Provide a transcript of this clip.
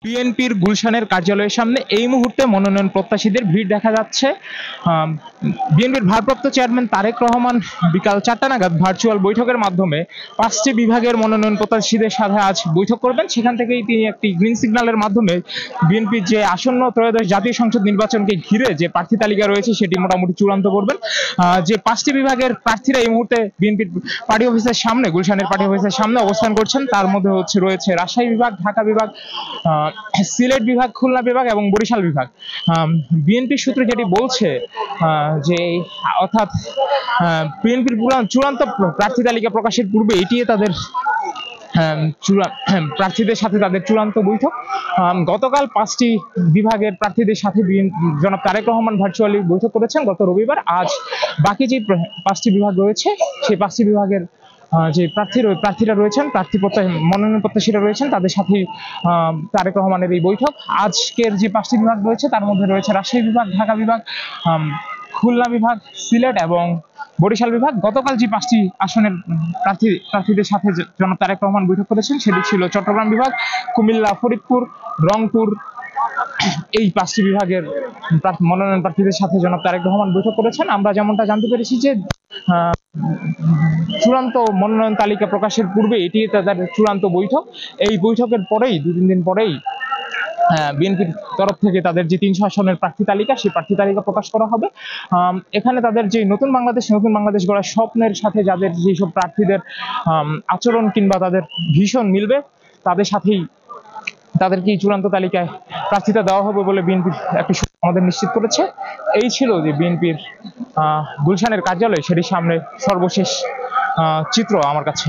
বিএনপির গুলশানের কার্যালয়ের সামনে এই মুহূর্তে মনোনয়ন প্রত্যাশীদের ভিড় দেখা যাচ্ছে। বিএনপির ভারপ্রাপ্ত চেয়ারম্যান তারেক রহমান বিকাল 4টা নাগাদ ভার্চুয়াল বৈঠকের মাধ্যমে 5টি বিভাগের মনোনয়ন প্রত্যাশীদের সাথে আজ বৈঠক করবেন। সেখান থেকেই তিনি একটি গ্রিন সিগন্যালের মাধ্যমে বিএনপির যে আসন্ন ত্রয়োদশ জাতীয় সংসদ নির্বাচনকে ঘিরে যে প্রার্থী তালিকা রয়েছে সেটি মোটামুটি চূড়ান্ত করবেন। যে 5টি বিভাগের প্রার্থীরা এই মুহূর্তে বিএনপির পার্টি অফিসের সামনে, গুলশানের পার্টি অফিসের সামনে অবস্থান করছেন। তার মধ্যে রয়েছে রাজশাহী বিভাগ, ঢাকা বিভাগ, সিলেট বিভাগ, খুলনা বিভাগ এবং বরিশাল বিভাগ। বিএনপি সূত্র যেটি বলছে যে অর্থাৎ বিএনপির চূড়ান্ত প্রার্থী তালিকা প্রকাশের পূর্বে এটি তাদের প্রার্থীদের সাথে তাদের চূড়ান্ত বৈঠক। গতকাল 5টি বিভাগের প্রার্থীদের সাথে জনাব তারেক রহমান ভার্চুয়ালি বৈঠক করেছেন গত রবিবার। আজ বাকি যে 5টি বিভাগ রয়েছে সেই 5টি বিভাগের যে প্রার্থীরা রয়েছেন, মনোনয়ন প্রত্যাশীরা রয়েছেন, তাদের সাথে তারেক রহমানের এই বৈঠক। আজকের যে 5টি বিভাগ রয়েছে তার মধ্যে রয়েছে রাজশাহী বিভাগ, ঢাকা বিভাগ, খুলনা বিভাগ, সিলেট এবং বরিশাল বিভাগ। গতকাল যে 5টি আসনের প্রার্থীদের সাথে জনাব তারেক রহমান বৈঠক করেছেন সেটি ছিল চট্টগ্রাম বিভাগ, কুমিল্লা, ফরিদপুর, রংপুর। এই 5টি বিভাগের মনোনয়ন প্রার্থীদের সাথে জনাব তারেক রহমান বৈঠক করেছেন। আমরা যেমনটা জানতে পেরেছি যে চূড়ান্ত মনোনয়ন তালিকা প্রকাশের পূর্বে এটি তাদের চূড়ান্ত বৈঠক। এই বৈঠকের পরেই 2-3 দিন পরেই বিএনপির তরফ থেকে তাদের যে 300 আসনের প্রার্থী তালিকা, সেই প্রার্থী তালিকা প্রকাশ করা হবে। এখানে তাদের যে নতুন বাংলাদেশ গড়ার স্বপ্নের সাথে যাদের যেসব প্রার্থীদের আচরণ কিংবা তাদের ভীষণ মিলবে তাদের সাথেই তাদেরকে চূড়ান্ত তালিকায় প্রার্থিতা দেওয়া হবে বলে বিএনপি একটি আমাদের নিশ্চিত করেছে। এই ছিল যে বিএনপির গুলশানের কার্যালয়, সেটির সামনে সর্বশেষ চিত্র আমার কাছে।